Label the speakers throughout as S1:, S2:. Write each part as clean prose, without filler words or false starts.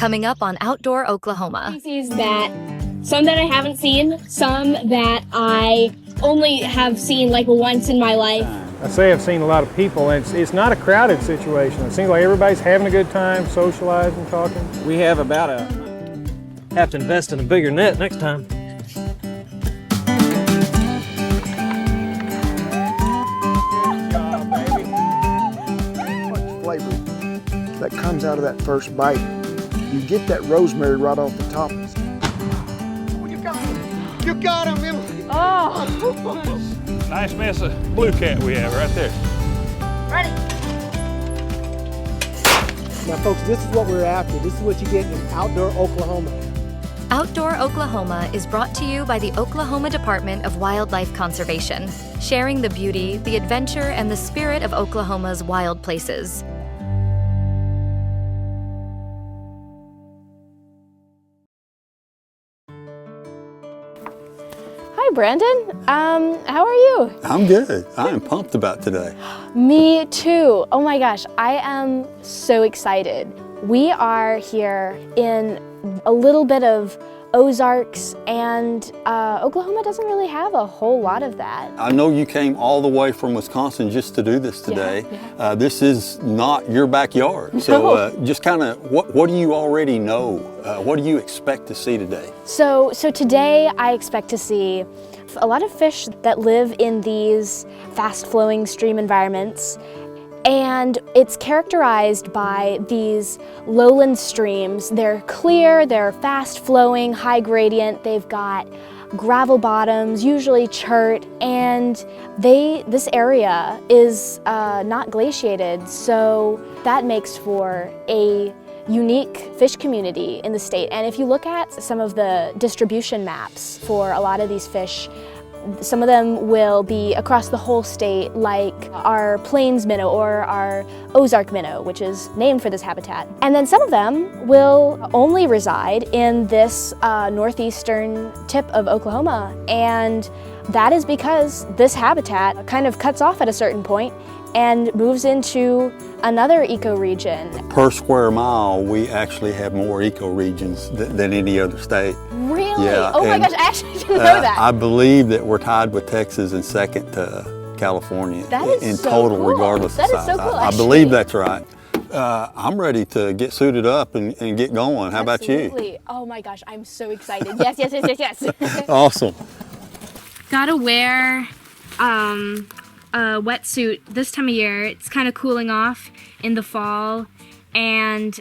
S1: coming up on Outdoor Oklahoma.
S2: Species that, some that I haven't seen, some that I only have seen like once in my life.
S3: I say I've seen a lot of people, and it's not a crowded situation. It seems like everybody's having a good time, socializing, talking.
S4: We have about have to invest in a bigger net next time.
S5: Flavor that comes out of that first bite. You get that rosemary right off the top. Oh, you got him! You got him, Emily!
S2: Oh!
S6: Nice mess of blue cat we have right there.
S2: Ready.
S7: Now folks, this is what we're after. This is what you get in Outdoor Oklahoma.
S1: Outdoor Oklahoma is brought to you by the Oklahoma Department of Wildlife Conservation, sharing the beauty, the adventure, and the spirit of Oklahoma's wild places.
S8: Hi, Brandon. How are you?
S9: I'm good. I am pumped about today.
S8: Me too. Oh my gosh, I am so excited. We are here in a little bit of Ozarks, and Oklahoma doesn't really have a whole lot of that.
S9: I know you came all the way from Wisconsin just to do this today.
S8: Yeah.
S9: This is not your backyard. So just kind of, what do you already know? What do you expect to see today?
S8: So today I expect to see a lot of fish that live in these fast-flowing stream environments. And it's characterized by these lowland streams. They're clear, they're fast-flowing, high gradient, they've got gravel bottoms, usually chert, and this area is not glaciated, so that makes for a unique fish community in the state. And if you look at some of the distribution maps for a lot of these fish, some of them will be across the whole state, like our Plains minnow or our Ozark minnow, which is named for this habitat. And then some of them will only reside in this northeastern tip of Oklahoma. And that is because this habitat kind of cuts off at a certain point and moves into another ecoregion.
S9: Per square mile, we actually have more ecoregions than any other state.
S8: Really?
S9: Yeah,
S8: oh my gosh, I actually didn't know that.
S9: I believe that we're tied with Texas and second to California
S8: that is
S9: in
S8: so
S9: total,
S8: cool.
S9: regardless
S8: that
S9: of
S8: is
S9: size.
S8: So cool,
S9: I believe that's right. I'm ready to get suited up and get going. How
S8: Absolutely.
S9: about you?
S8: Oh my gosh, I'm so excited. Yes.
S9: Awesome.
S2: Gotta wear a wetsuit this time of year. It's kind of cooling off in the fall, and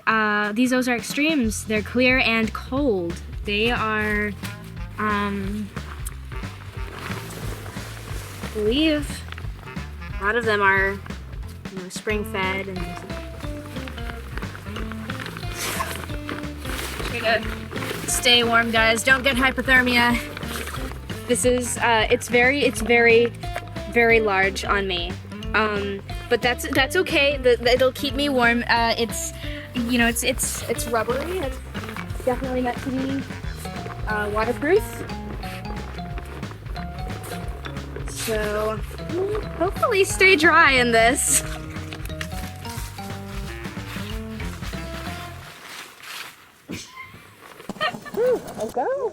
S2: these Ozark streams, they're clear and cold. They are, I believe a lot of them are, spring fed, and try to stay warm, guys. Don't get hypothermia. This is it's very large on me, but that's okay. It'll keep me warm. It's it's rubbery. It's definitely meant to be waterproof. So hopefully stay dry in this.
S8: Let's go.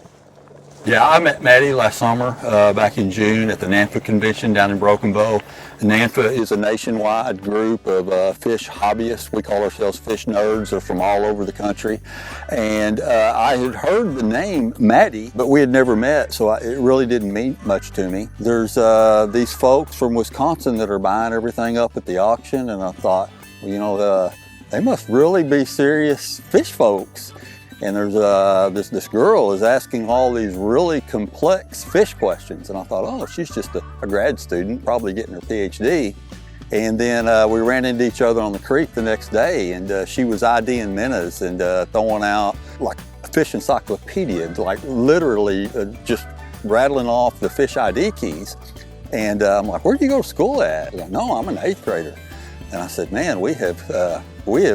S9: Yeah, I met Maddie last summer, back in June at the NANFA convention down in Broken Bow. NANFA is a nationwide group of fish hobbyists. We call ourselves fish nerds. They're from all over the country. And I had heard the name Maddie, but we had never met, so it really didn't mean much to me. There's these folks from Wisconsin that are buying everything up at the auction, and I thought, well, they must really be serious fish folks. And there's this girl is asking all these really complex fish questions. And I thought, oh, she's just a grad student, probably getting her PhD. And then we ran into each other on the creek the next day, and she was IDing minnows and throwing out like a fish encyclopedia, like literally just rattling off the fish ID keys. And I'm like, where do you go to school at? Like, no, I'm an 8th grader. And I said, man, we have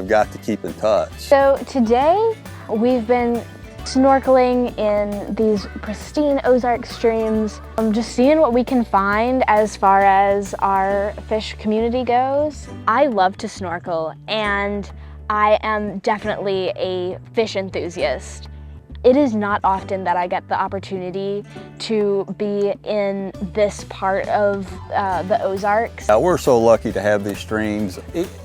S9: got to keep in touch.
S8: So today, we've been snorkeling in these pristine Ozark streams, just seeing what we can find as far as our fish community goes. I love to snorkel, and I am definitely a fish enthusiast. It is not often that I get the opportunity to be in this part of the Ozarks.
S9: We're so lucky to have these streams.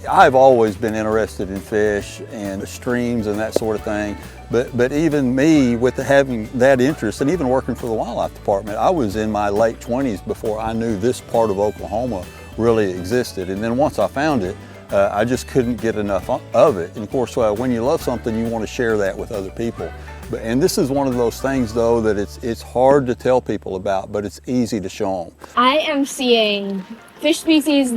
S9: I've always been interested in fish and the streams and that sort of thing, but even me, with having that interest and even working for the wildlife department, I was in my late 20s before I knew this part of Oklahoma really existed. And then once I found it, I just couldn't get enough of it. And of course, when you love something, you want to share that with other people. And this is one of those things, though, that it's hard to tell people about, but it's easy to show them.
S2: I am seeing fish species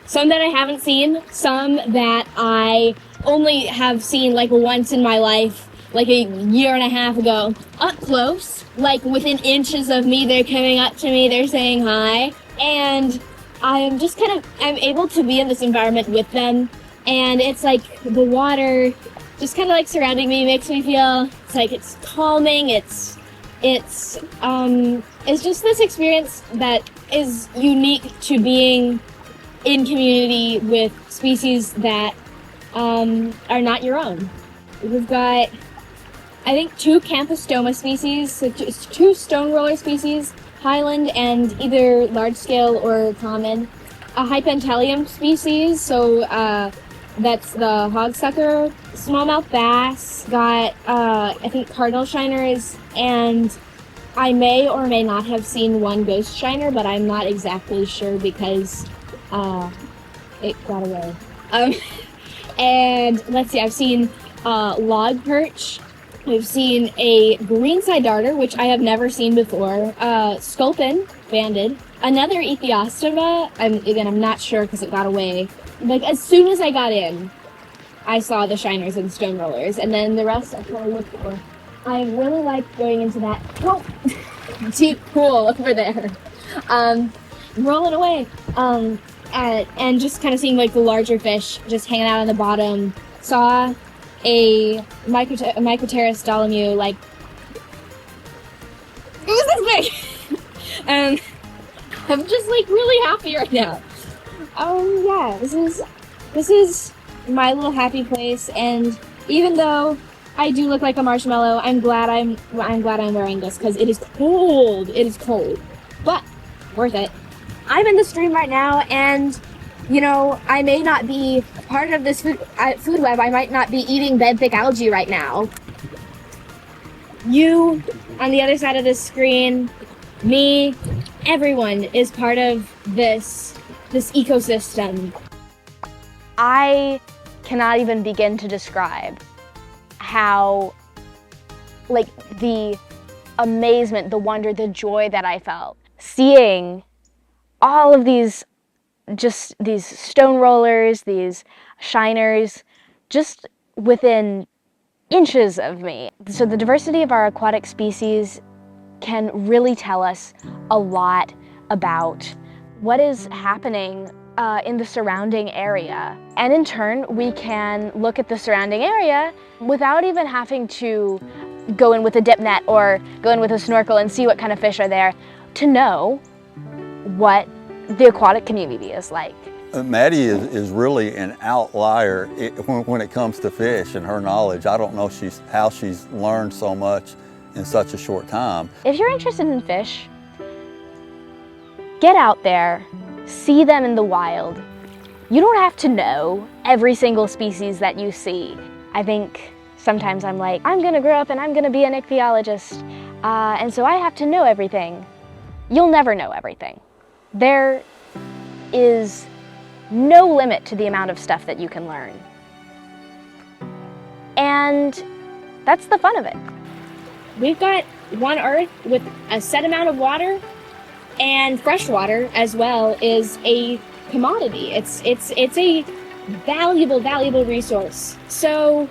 S2: some that I haven't seen, some that I only have seen like once in my life, like a year and a half ago, up close, like within inches of me. They're coming up to me, they're saying hi, and I'm just I'm able to be in this environment with them, and it's like the water just kind of like surrounding me makes me feel, it's like it's calming, it's just this experience that is unique to being in community with species that are not your own. We've got, I think, 2 Camphistoma species, so 2 stone roller species, highland and either large scale or common. A Hypentalium species, so that's the hog sucker. Smallmouth bass, got I think cardinal shiners, and I may or may not have seen 1 ghost shiner, but I'm not exactly sure because it got away. And let's see, I've seen log perch. We've seen a Greenside Darter, which I have never seen before. Sculpin, banded. Another Ethiostoma. I'm not sure because it got away. Like, as soon as I got in, I saw the shiners and stone rollers, and then the rest I kind of looked for. I really like going into that deep pool over there. Rolling away. And just kind of seeing like the larger fish just hanging out on the bottom. Saw a Microteris dolomu, like, it was this big. And I'm just like really happy right now. Yeah, this is my little happy place, and even though I do look like a marshmallow, I'm glad I'm wearing this because it is cold. It is cold, but worth it. I'm in the stream right now, and you know, I may not be part of this food web. I might not be eating benthic algae right now. You, on the other side of this screen, me, everyone is part of this ecosystem.
S8: I cannot even begin to describe how, like, the amazement, the wonder, the joy that I felt seeing all of these stone rollers, these shiners, just within inches of me. So the diversity of our aquatic species can really tell us a lot about what is happening in the surrounding area. And in turn, we can look at the surrounding area without even having to go in with a dip net or go in with a snorkel and see what kind of fish are there, to know what the aquatic community is like.
S9: Maddie is really an outlier when it comes to fish and her knowledge. I don't know how she's learned so much in such a short time.
S8: If you're interested in fish, get out there, see them in the wild. You don't have to know every single species that you see. I think sometimes I'm like, I'm gonna grow up and I'm gonna be an ichthyologist, and so I have to know everything. You'll never know everything. There is no limit to the amount of stuff that you can learn. And that's the fun of it.
S2: We've got one Earth with a set amount of water, and fresh water as well is a commodity. It's a valuable resource. So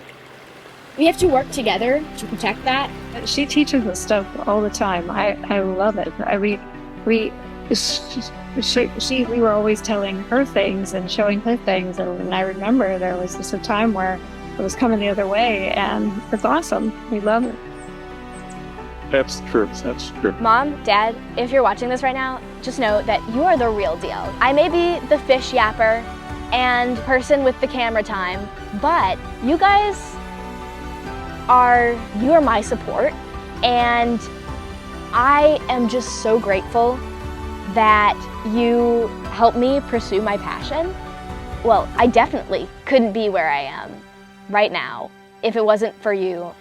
S2: we have to work together to protect that.
S10: She teaches us stuff all the time. I love it. We were always telling her things and showing her things, and I remember there was just a time where it was coming the other way, and it's awesome. We love it.
S6: That's true. That's true.
S8: Mom, Dad, if you're watching this right now, just know that you are the real deal. I may be the fish yapper, and person with the camera time, but you guys you are my support, and I am just so grateful that you helped me pursue my passion. Well, I definitely couldn't be where I am right now if it wasn't for you.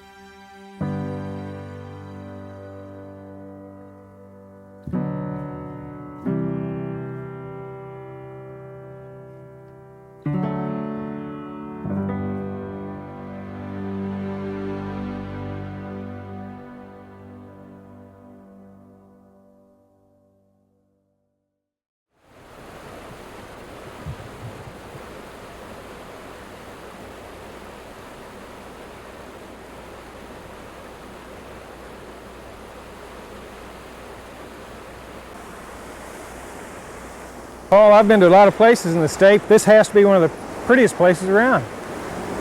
S3: Paul, I've been to a lot of places in the state. This has to be one of the prettiest places around.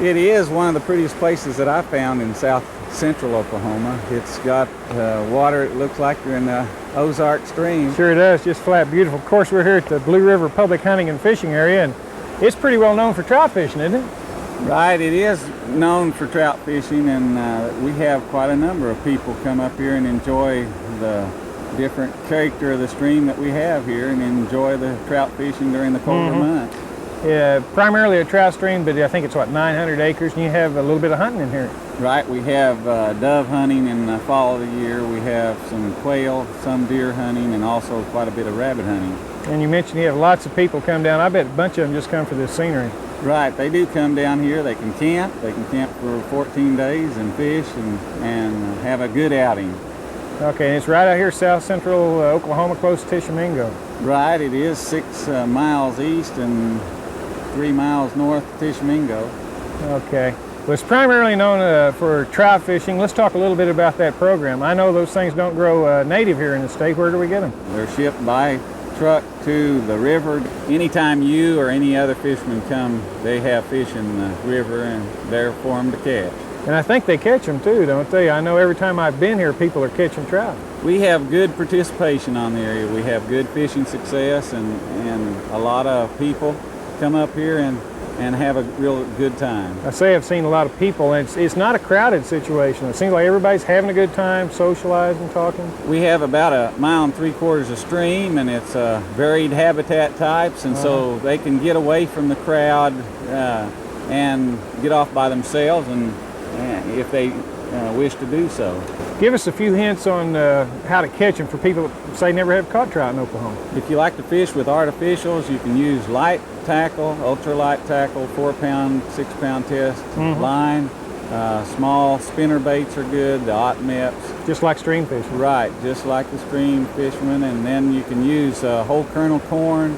S11: It is one of the prettiest places that I found in south central Oklahoma. It's got water, it looks like you're in the Ozark stream.
S3: Sure does, just flat beautiful. Of course, we're here at the Blue River Public Hunting and Fishing area, and it's pretty well known for trout fishing, isn't it?
S11: Right, it is known for trout fishing, and we have quite a number of people come up here and enjoy the different character of the stream that we have here and enjoy the trout fishing during the colder months.
S3: Yeah, primarily a trout stream, but I think it's what, 900 acres, and you have a little bit of hunting in here.
S11: Right, we have dove hunting in the fall of the year. We have some quail, some deer hunting, and also quite a bit of rabbit hunting.
S3: And you mentioned you have lots of people come down. I bet a bunch of them just come for this scenery.
S11: Right, they do come down here. They can camp. They can camp for 14 days and fish and have a good outing.
S3: Okay, and it's right out here south central Oklahoma, close to Tishomingo.
S11: Right, it is 6 miles east and 3 miles north of Tishomingo.
S3: Okay, well, it's primarily known for trout fishing. Let's talk a little bit about that program. I know those things don't grow native here in the state. Where do we get them?
S11: They're shipped by truck to the river. Anytime you or any other fisherman come, they have fish in the river and they're for them to catch.
S3: And I think they catch them too, don't they? I know every time I've been here, people are catching trout.
S11: We have good participation on the area. We have good fishing success, and a lot of people come up here and have a real good time.
S3: I say I've seen a lot of people, and it's not a crowded situation. It seems like everybody's having a good time, socializing, talking.
S11: We have about 1.75 miles of stream, and it's varied habitat types, and so they can get away from the crowd and get off by themselves and if they wish to do so.
S3: Give us a few hints on how to catch them for people that say never have caught trout in Oklahoma.
S11: If you like to fish with artificials, you can use light tackle, ultralight tackle, 4-pound, 6-pound test line. Small spinner baits are good, the Otmeps.
S3: Just like stream fishing.
S11: Right, just like the stream fishermen. And then you can use whole kernel corn,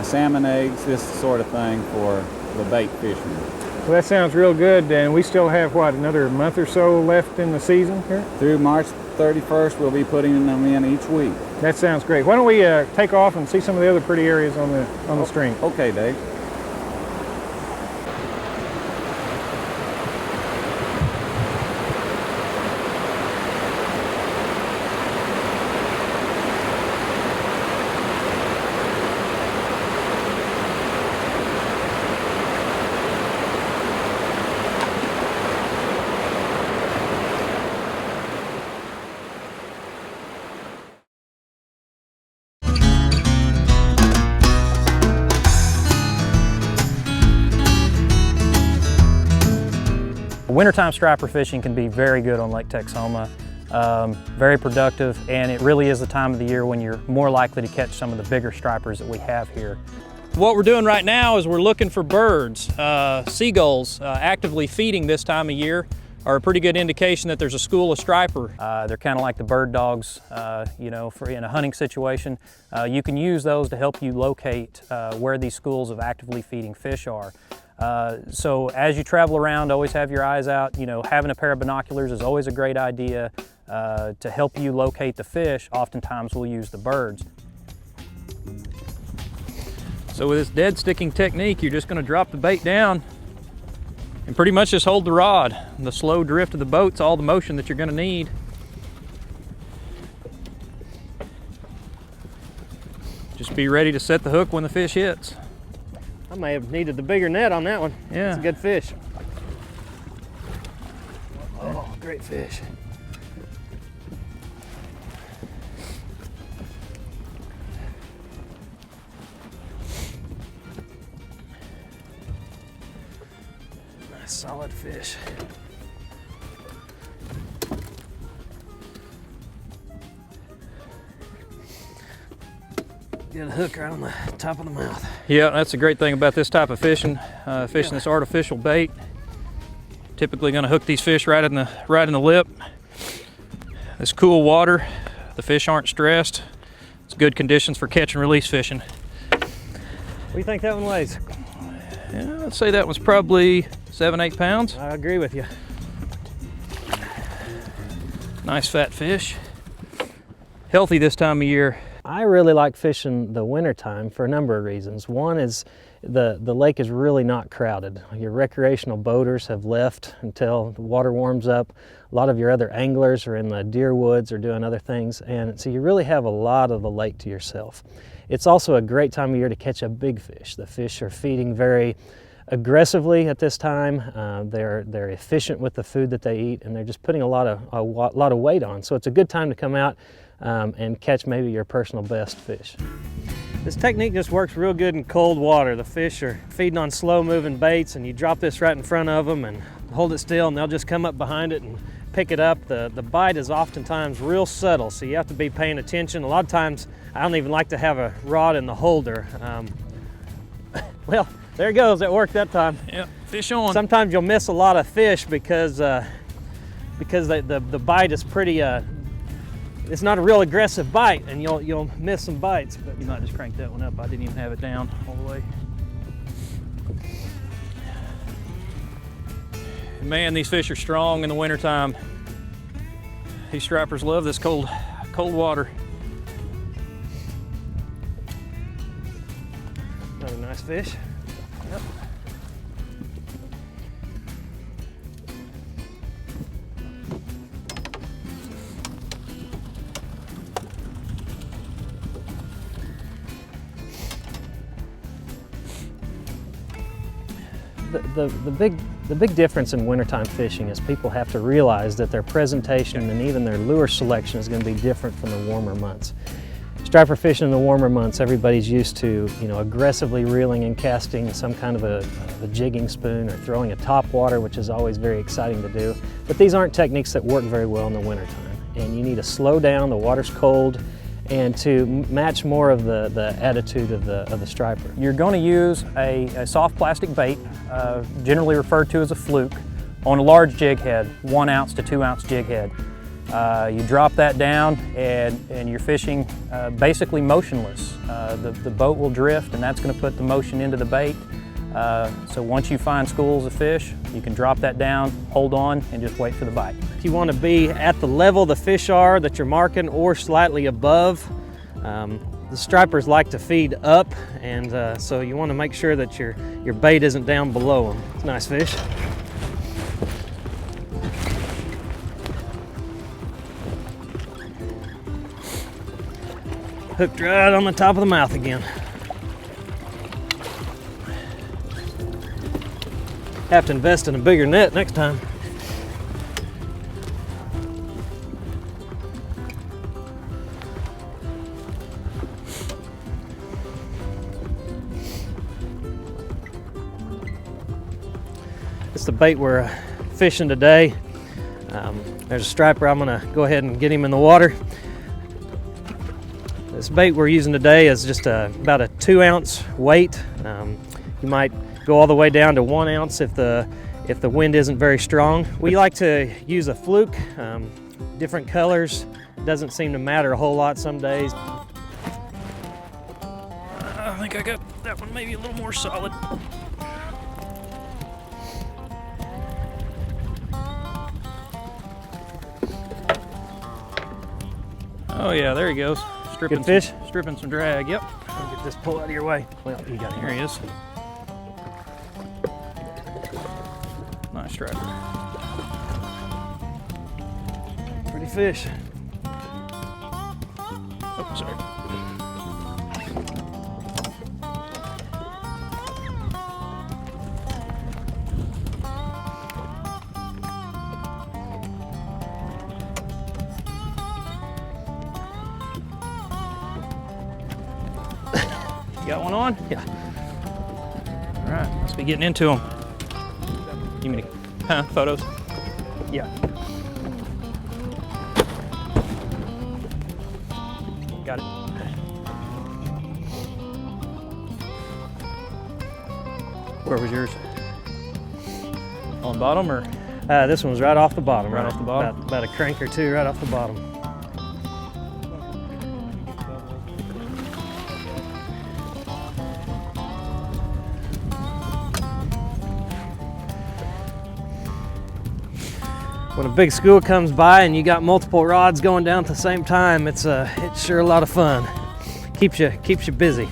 S11: salmon eggs, this sort of thing for the bait fishermen.
S3: Well, that sounds real good, and we still have, what, another month or so left in the season here?
S11: Through March 31st, we'll be putting them in each week.
S3: That sounds great. Why don't we take off and see some of the other pretty areas on the stream?
S11: Okay, Dave.
S4: Wintertime striper fishing can be very good on Lake Texoma, very productive, and it really is the time of the year when you're more likely to catch some of the bigger stripers that we have here. What we're doing right now is we're looking for birds. Seagulls actively feeding this time of year are a pretty good indication that there's a school of striper. They're kind of like the bird dogs, you know, in a hunting situation. You can use those to help you locate where these schools of actively feeding fish are. So as you travel around, always have your eyes out. You know, having a pair of binoculars is always a great idea to help you locate the fish. Oftentimes we'll use the birds. So with this dead sticking technique, you're just going to drop the bait down and pretty much just hold the rod. The slow drift of the boat's all the motion that you're going to need. Just be ready to set the hook when the fish hits.
S3: may have needed the bigger net on that one.
S4: Yeah.
S3: It's a good fish. Oh, great fish. Nice solid fish. Get a hook right on the top of the mouth.
S4: Yeah, that's a great thing about this type of fishing. This artificial bait. Typically going to hook these fish right in the lip. This cool water, the fish aren't stressed. It's good conditions for catch and release fishing.
S3: What do you think that one weighs?
S4: Yeah, I'd say that one's probably 7-8 pounds.
S3: I agree with you.
S4: Nice fat fish. Healthy this time of year.
S12: I really like fishing the wintertime for a number of reasons. One is the lake is really not crowded. Your recreational boaters have left until the water warms up. A lot of your other anglers are in the deer woods or doing other things, and so you really have a lot of the lake to yourself. It's also a great time of year to catch a big fish. The fish are feeding very aggressively at this time. They're efficient with the food that they eat, and they're just putting a lot of weight on. So it's a good time to come out and catch maybe your personal best fish.
S3: This technique just works real good in cold water. The fish are feeding on slow moving baits, and you drop this right in front of them and hold it still, and they'll just come up behind it and pick it up. The bite is oftentimes real subtle, so you have to be paying attention. A lot of times I don't even like to have a rod in the holder. Well, there it goes, it worked that time.
S4: Yep, fish on.
S3: Sometimes you'll miss a lot of fish because the bite is pretty it's not a real aggressive bite, and you'll miss some bites. But
S4: you might just crank that one up. I didn't even have it down all the way. Man, these fish are strong in the wintertime. These stripers love this cold water.
S3: Another nice fish. Yep.
S12: The big difference in wintertime fishing is people have to realize that their presentation and even their lure selection is going to be different from the warmer months. Striper fishing in the warmer months, everybody's used to, aggressively reeling and casting some kind of a jigging spoon or throwing a topwater, which is always very exciting to do. But these aren't techniques that work very well in the wintertime. And you need to slow down, the water's cold, and to match more of the attitude of the striper.
S4: You're going to use a soft plastic bait, generally referred to as a fluke, on a large jig head, 1 ounce to 2 ounce jig head. You drop that down and you're fishing basically motionless. The boat will drift, and that's going to put the motion into the bait. So once you find schools of fish, you can drop that down, hold on, and just wait for the bite.
S3: You want to be at the level the fish are that you're marking or slightly above. The stripers like to feed up, and so you want to make sure that your bait isn't down below them. It's a nice fish. Hooked right on the top of the mouth again. Have to invest in a bigger net next time. It's the bait we're fishing today. There's a striper. I'm gonna go ahead and get him in the water. This bait we're using today is just about a 2 ounce weight. You might go all the way down to 1 ounce if the wind isn't very strong. We like to use a fluke, different colors. Doesn't seem to matter a whole lot some days.
S4: I think I got that one maybe a little more solid. Oh yeah, there he goes. Stripping
S3: Good fish?
S4: Stripping some drag, yep.
S3: I'll get this pull out of your way. Well, you got it.
S4: Here he is. Nice striper.
S3: Pretty fish.
S4: Oh, sorry. Got one on?
S12: Yeah.
S4: All right, must be getting into them. You mean, photos?
S12: Yeah.
S4: Got it. Where was yours? On bottom or?
S12: This one was right off the bottom.
S4: Right off the bottom?
S12: About a crank or two right off the bottom. When a big school comes by and you got multiple rods going down at the same time, it's sure a lot of fun. Keeps you busy.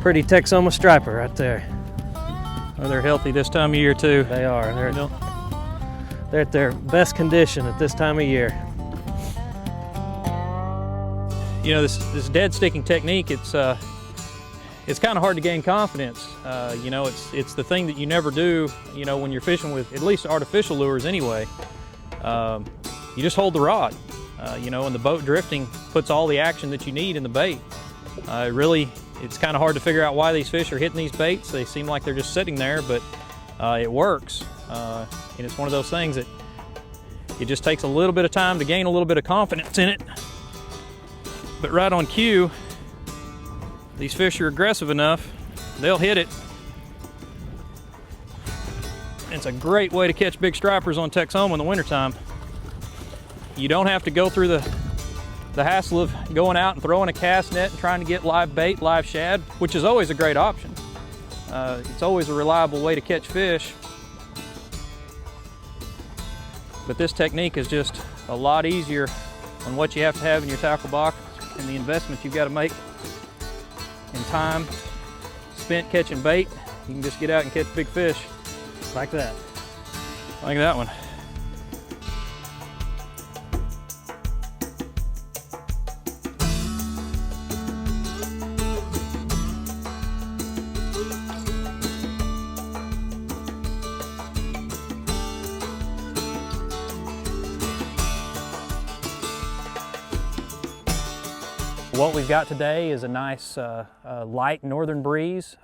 S12: Pretty Texoma striper right there.
S4: Oh, they're healthy this time of year too.
S12: They are. They're at their best condition at this time of year.
S4: You know, this dead sticking technique, it's kind of hard to gain confidence. You know, it's the thing that you never do, you know, when you're fishing with at least artificial lures anyway. You just hold the rod, you know, and the boat drifting puts all the action that you need in the bait. It's kind of hard to figure out why these fish are hitting these baits. They seem like they're just sitting there, but it works. And it's one of those things that it just takes a little bit of time to gain a little bit of confidence in it. But right on cue, these fish are aggressive enough, they'll hit it. It's a great way to catch big stripers on Texoma in the wintertime. You don't have to go through the hassle of going out and throwing a cast net and trying to get live bait, live shad, which is always a great option. It's always a reliable way to catch fish. But this technique is just a lot easier on what you have to have in your tackle box and the investment you've got to make in time spent catching bait. You can just get out and catch big fish.
S12: Like that.
S4: Like that one. What we've got today is a nice light northern breeze.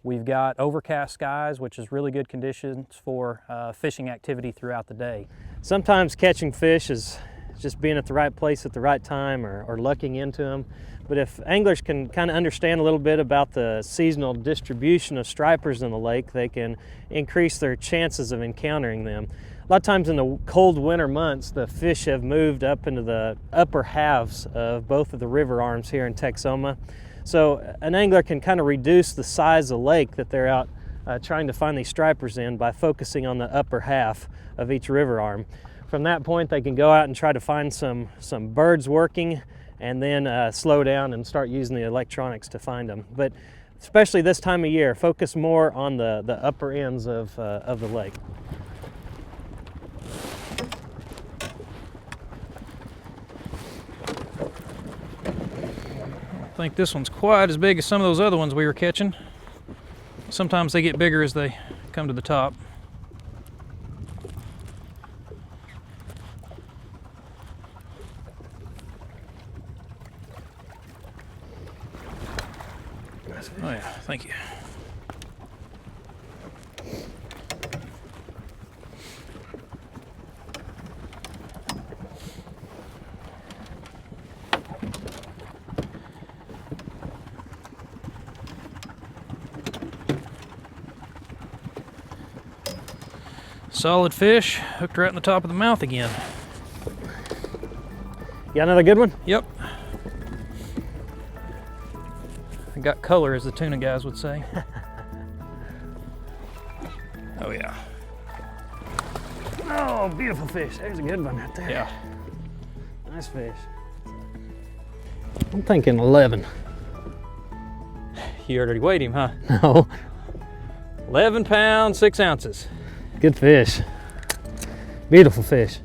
S4: We've got overcast skies, which is really good conditions for fishing activity throughout the day.
S12: Sometimes catching fish is just being at the right place at the right time or lucking into them. But if anglers can kind of understand a little bit about the seasonal distribution of stripers in the lake, they can increase their chances of encountering them. A lot of times in the cold winter months, the fish have moved up into the upper halves of both of the river arms here in Texoma. So an angler can kind of reduce the size of the lake that they're out trying to find these stripers in by focusing on the upper half of each river arm. From that point, they can go out and try to find some birds working and then slow down and start using the electronics to find them. But especially this time of year, focus more on the upper ends of the lake.
S4: I think this one's quite as big as some of those other ones we were catching. Sometimes they get bigger as they come to the top. Oh yeah, thank you. Solid fish, hooked right in the top of the mouth again.
S12: Got another good one?
S4: Yep. I got color, as the tuna guys would say. Oh yeah.
S12: Oh, beautiful fish. There's a good one right there.
S4: Yeah.
S12: Nice fish. I'm thinking 11.
S4: You already weighed him, huh?
S12: No.
S4: 11 pounds, 6 ounces.
S12: Good fish. Beautiful fish.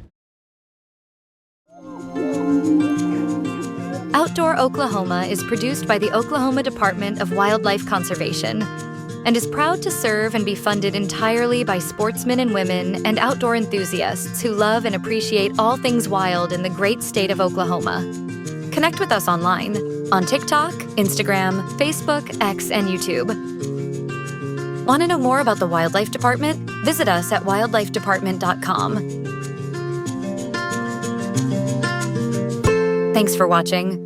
S1: Outdoor Oklahoma is produced by the Oklahoma Department of Wildlife Conservation and is proud to serve and be funded entirely by sportsmen and women and outdoor enthusiasts who love and appreciate all things wild in the great state of Oklahoma. Connect with us online on TikTok, Instagram, Facebook, X, and YouTube. Want to know more about the Wildlife Department? Visit us at wildlifedepartment.com. Thanks for watching.